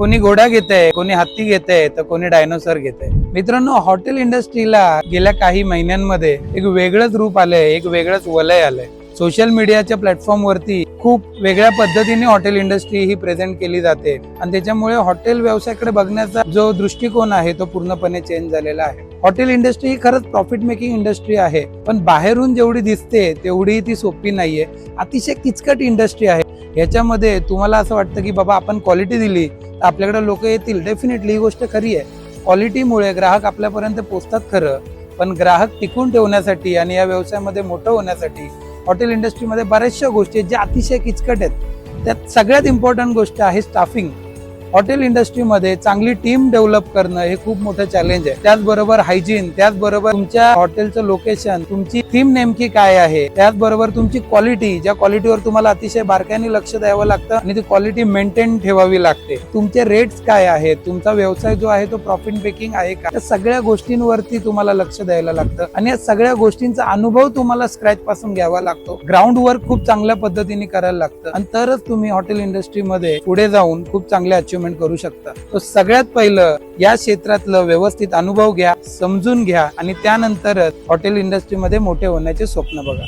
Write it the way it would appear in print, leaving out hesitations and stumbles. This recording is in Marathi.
कोणी घोडा घेतंय, कोणी हत्ती घेतंय, तर कोणी डायनोसॉर घेतंय. मित्रांनो, हॉटेल इंडस्ट्रीला गेल्या काही महिन्यांमध्ये एक वेगळंच रूप आलंय, एक वेगळंच वलय आलंय. सोशल मीडियाच्या प्लॅटफॉर्मवरती खूप वेगळ्या पद्धतीने हॉटेल इंडस्ट्री ही प्रेझेंट केली जाते आणि त्याच्यामुळे हॉटेल व्यवसायाकडे बघण्याचा जो दृष्टिकोन आहे तो पूर्णपणे चेंज झालेला आहे. हॉटेल इंडस्ट्री ही खरंच प्रॉफिट मेकिंग इंडस्ट्री आहे, पण बाहेरून जेवढी दिसते तेवढी ती सोपी नाहीये. अतिशय किचकट इंडस्ट्री आहे. याच्यामध्ये तुम्हाला असं वाटतं की बाबा आपण क्वालिटी दिली तर आपल्याकडे लोक येतील. डेफिनेटली ही गोष्ट खरी आहे. क्वालिटीमुळे ग्राहक आपल्यापर्यंत पोहोचतात खरं, पण ग्राहक टिकून ठेवण्यासाठी आणि या व्यवसायामध्ये मोठं होण्यासाठी हॉटेल इंडस्ट्रीमध्ये बऱ्याचशा गोष्टी आहेत ज्या अतिशय किचकट आहेत. त्यात सगळ्यात इम्पॉर्टंट गोष्ट आहे स्टाफिंग. हॉटेल इंडस्ट्रीमध्ये चांगली टीम डेव्हलप करणं हे खूप मोठं चॅलेंज आहे. त्याचबरोबर हायजीन, त्याचबरोबर तुमच्या हॉटेलचं लोकेशन, तुमची थीम नेमकी काय आहे, त्याचबरोबर तुमची क्वालिटी, ज्या क्वालिटीवर तुम्हाला अतिशय बारकाईने लक्ष द्यावं लागतं आणि ती क्वालिटी मेंटेन ठेवावी लागते. तुमचे रेट्स काय आहेत, तुमचा व्यवसाय जो आहे तो प्रॉफिट मेकिंग आहे का, या सगळ्या गोष्टींवरती तुम्हाला लक्ष द्यायला लागतं आणि या सगळ्या गोष्टींचा अनुभव तुम्हाला स्क्रॅच पासून घ्यावा लागतो. ग्राउंड वर्क खूप चांगल्या पद्धतीने करायला लागतं आणि तरच तुम्ही हॉटेल इंडस्ट्रीमध्ये पुढे जाऊन खूप चांगले अचिव्हमेंट करू शकता. तो सगळ्यात पहिलं या क्षेत्रातलं व्यवस्थित अनुभव घ्या, समजून घ्या आणि त्यानंतरच हॉटेल इंडस्ट्रीमध्ये मोठे होण्याचे स्वप्न बघा.